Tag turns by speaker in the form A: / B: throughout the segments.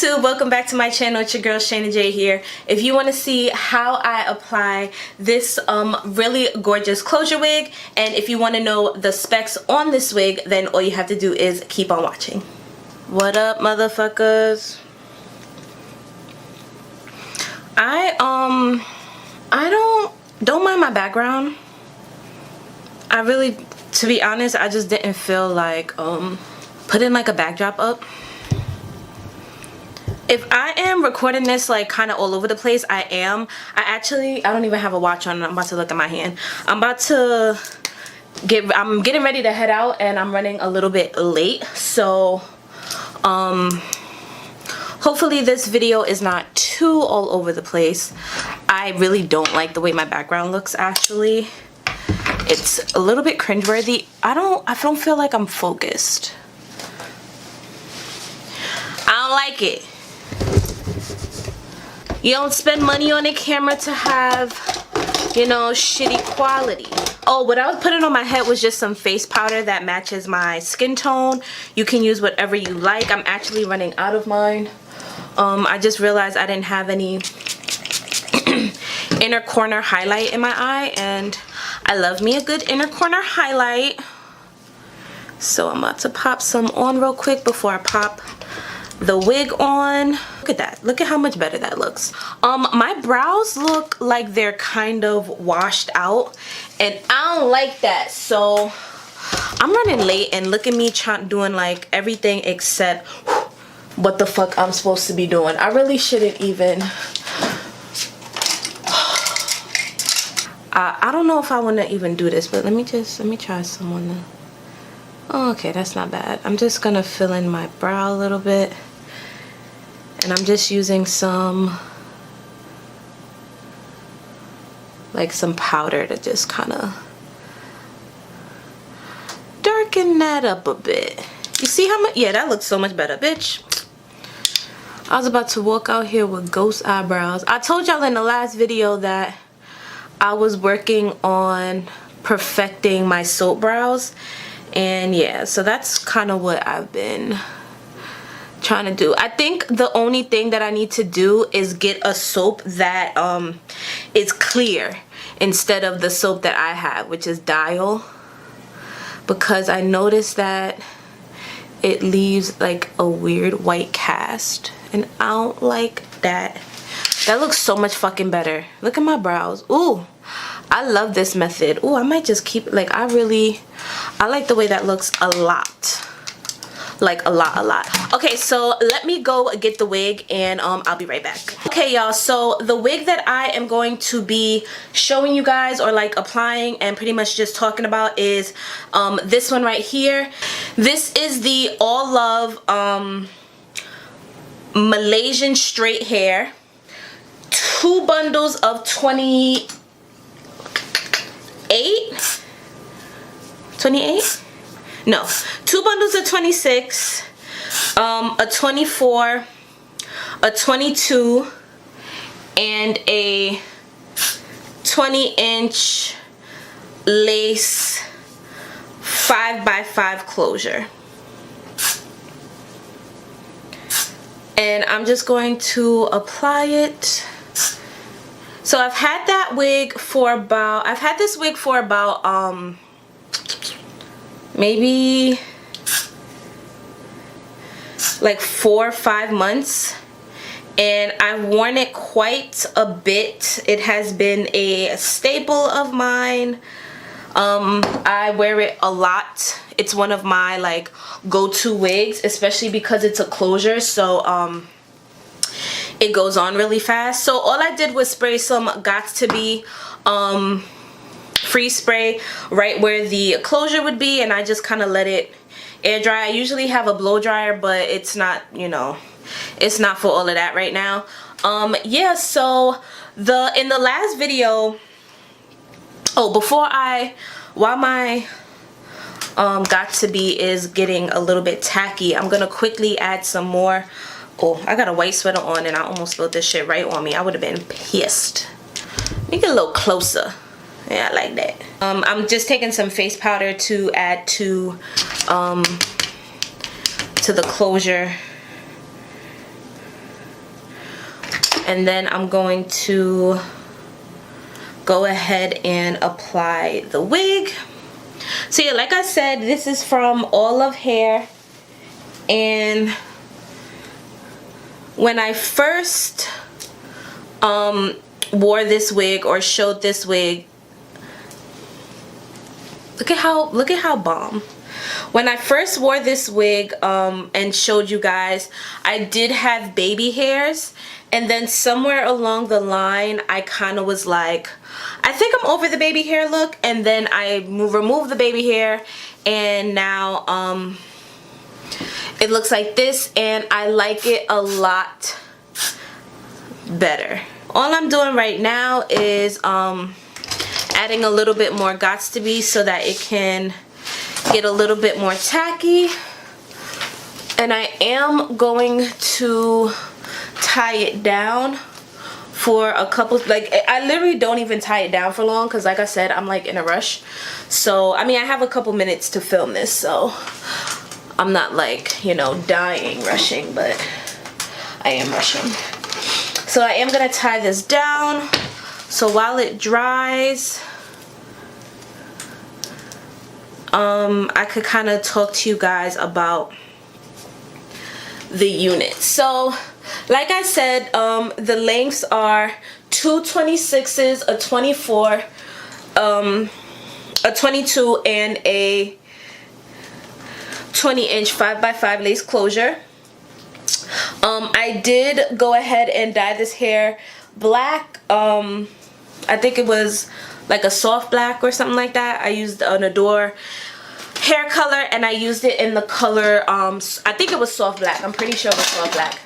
A: YouTube, welcome back to my channel. It's your girl Shayna J here. If you want to see how I apply this really gorgeous closure wig, and if you want to know the specs on this wig, then all you have to do is keep on watching. What up, motherfuckers? I don't mind my background. I really, to be honest, I just didn't feel like putting like a backdrop up. If I am recording this like kind of all over the place, I am. I don't even have a watch on. I'm about to look at my hand. I'm getting ready to head out, and I'm running a little bit late. So hopefully this video is not too all over the place. I really don't like the way my background looks, actually. It's a little bit cringeworthy. I don't feel like I'm focused. I don't like it. You don't spend money on a camera to have, you know, shitty quality. Oh, what I was putting on my head was just some face powder that matches my skin tone. You can use whatever you like. I'm actually running out of mine. I just realized I didn't have any inner corner highlight in my eye, and I love me a good inner corner highlight. So I'm about to pop some on real quick before I pop the wig on. Look at that. Look at how much better that looks. My brows look like they're kind of washed out, and I don't like that. So I'm running late, and look at me doing like everything except what the fuck I'm supposed to be doing. I really shouldn't even. I don't know if I want to even do this, but let me try some on the. Oh, okay, that's not bad. I'm just gonna fill in my brow a little bit. And I'm just using some powder to just kind of darken that up a bit. You see how much? Yeah, that looks so much better, bitch. I was about to walk out here with ghost eyebrows. I told y'all in the last video that I was working on perfecting my soap brows. And yeah, so that's kind of what I've been trying to do. I think the only thing that I need to do is get a soap that is clear instead of the soap that I have, which is Dial, because I noticed that it leaves like a weird white cast, and I don't like that. That looks so much fucking better. Look at my brows. Ooh, I love this method. Ooh, I might just keep, like, I like the way that looks a lot. Like a lot. Okay, so let me go get the wig, and I'll be right back. Okay, y'all, so the wig that I am going to be showing you guys, or like applying and pretty much just talking about, is this one right here. This is the Allove Malaysian straight hair. 2 bundles of 28. No, 2 bundles of 26, a 24, a 22, and a 20-inch lace 5x5 closure. And I'm just going to apply it. So I've had this wig for about maybe like 4 or 5 months, and I've worn it quite a bit. It has been a staple of mine. I wear it a lot. It's one of my like go-to wigs, especially because it's a closure, so it goes on really fast. So all I did was spray some Gots to Be free spray right where the closure would be, and I just kind of let it air dry. I usually have a blow dryer, but it's not, you know, it's not for all of that right now. Yeah, so in the last video, while my Got to Be is getting a little bit tacky, I'm gonna quickly add some more. Oh, I got a white sweater on, and I almost spilled this shit right on me. I would have been pissed. Let me get a little closer. Yeah, I like that. I'm just taking some face powder to add to the closure. And then I'm going to go ahead and apply the wig. So yeah, like I said, this is from Allove Hair. And when I first wore this wig or showed this wig, look at how bomb. When I first wore this wig and showed you guys, I did have baby hairs, and then somewhere along the line I kind of was like, I think I'm over the baby hair look, and then I removed the baby hair, and now it looks like this, and I like it a lot better. All I'm doing right now is adding a little bit more Gots to Be so that it can get a little bit more tacky. And I am going to tie it down for a couple, like I literally don't even tie it down for long because like I said, I'm like in a rush. So I mean, I have a couple minutes to film this, so I'm not like, you know, dying rushing, but I am rushing. So I am gonna tie this down. So while it dries, I could kind of talk to you guys about the unit. So like I said, the lengths are two 26s, a 24, a 22, and a 20-inch 5x5 lace closure. I did go ahead and dye this hair black. I think it was like a soft black or something like that. I used an Adore hair color, and I used it in the color, I think it was soft black. I'm pretty sure it was soft black.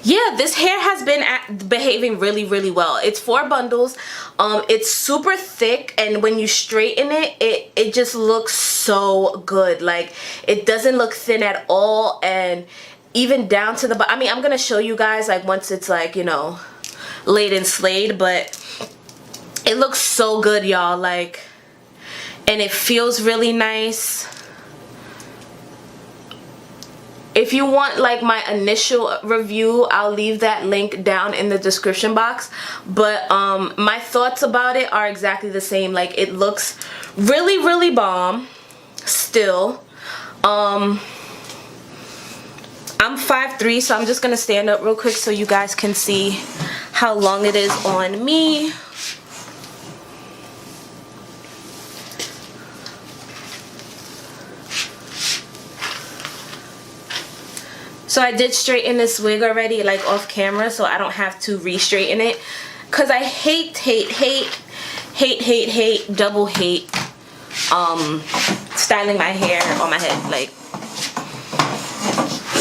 A: Yeah, this hair has been behaving really, really well. It's 4 bundles. It's super thick, and when you straighten it, it just looks so good. Like, it doesn't look thin at all, and even down to the, I mean, I'm gonna show you guys like once it's like, you know, laid and slayed, but it looks so good, y'all. Like, and it feels really nice. If you want like my initial review, I'll leave that link down in the description box. But my thoughts about it are exactly the same. Like, it looks really, really bomb still. I'm 5'3", so I'm just gonna stand up real quick so you guys can see how long it is on me. So I did straighten this wig already, like off camera, so I don't have to re-straighten it. Cause I hate, double hate styling my hair on my head. Like,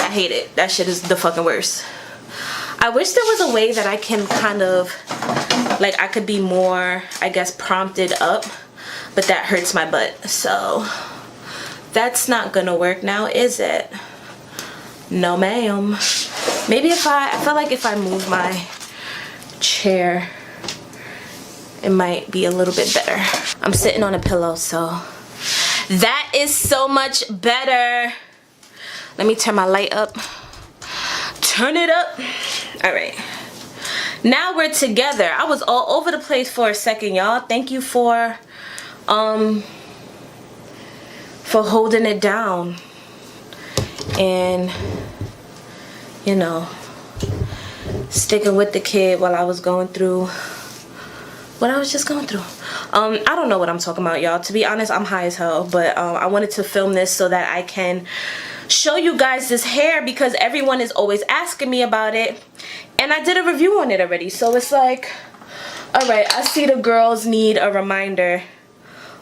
A: I hate it. That shit is the fucking worst. I wish there was a way that I can kind of, like, I could be more, I guess, prompted up, but that hurts my butt. So that's not gonna work now, is it? No, ma'am. Maybe if I feel like if I move my chair, it might be a little bit better. I'm sitting on a pillow, so that is so much better. Let me turn my light up. Turn it up. All right. Now we're together. I was all over the place for a second, y'all. Thank you for holding it down. And, you know, sticking with the kid while I was going through what I was just going through. I don't know what I'm talking about, y'all. To be honest, I'm high as hell, but I wanted to film this so that I can show you guys this hair because everyone is always asking me about it, and I did a review on it already. So it's like, all right, I see the girls need a reminder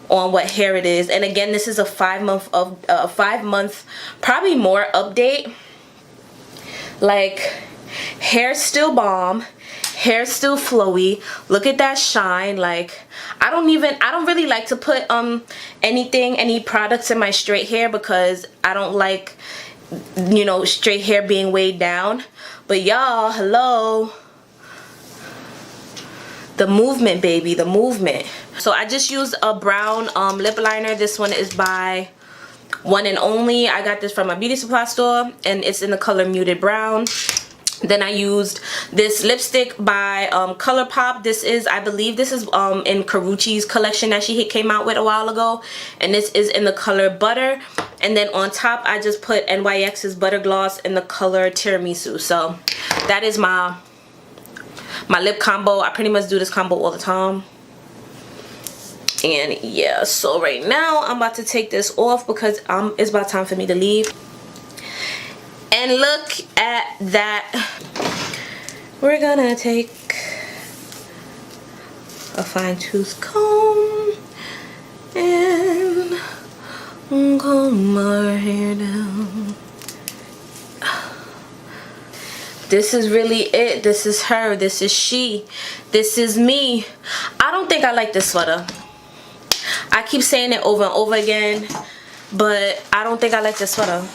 A: on what hair it is. And again, this is a 5 month, probably more update. Like, hair's still bomb, hair's still flowy. Look at that shine. Like, I don't really like to put any products in my straight hair because I don't like, you know, straight hair being weighed down. But y'all, hello, the movement, baby, the movement. So I just used a brown lip liner. This one is by One and Only. I got this from a beauty supply store, and it's in the color Muted Brown. Then I used this lipstick by ColourPop. This is, I believe this is in Karrueche's collection that she came out with a while ago. And this is in the color Butter. And then on top, I just put NYX's Butter Gloss in the color Tiramisu. So that is my lip combo. I pretty much do this combo all the time. And yeah, so right now, I'm about to take this off because it's about time for me to leave. And look at that. We're gonna take a fine-tooth comb and comb our hair down. This is really it. This is her. This is she. This is me. I don't think I like this sweater. I keep saying it over and over again, but I don't think I like this sweater.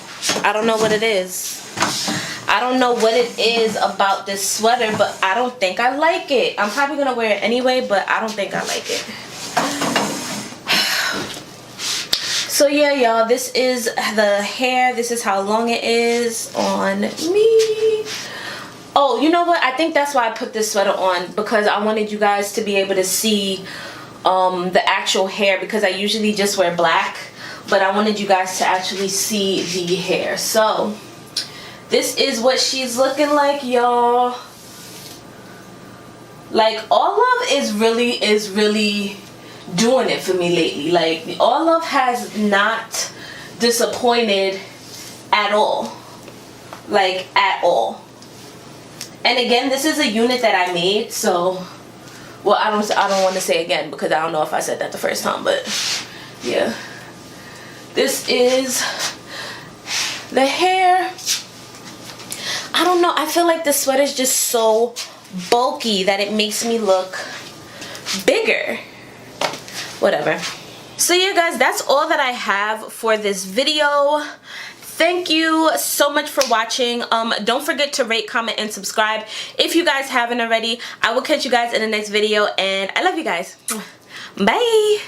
A: I don't know what it is. I don't know what it is about this sweater, but I don't think I like it. I'm probably gonna wear it anyway, but I don't think I like it. So yeah, y'all, this is the hair. This is how long it is on me. Oh, you know what? I think that's why I put this sweater on, because I wanted you guys to be able to see the actual hair, because I usually just wear black, but I wanted you guys to actually see the hair. So this is what she's looking like, y'all. Like, Allove is really doing it for me lately. Like, Allove has not disappointed at all. Like, at all. And again, this is a unit that I made, so, well, I don't want to say again because I don't know if I said that the first time, but yeah. This is the hair. I don't know, I feel like the sweater is just so bulky that it makes me look bigger. Whatever. So yeah, guys, that's all that I have for this video. Thank you so much for watching. Don't forget to rate, comment, and subscribe if you guys haven't already. I will catch you guys in the next video, and I love you guys. Bye.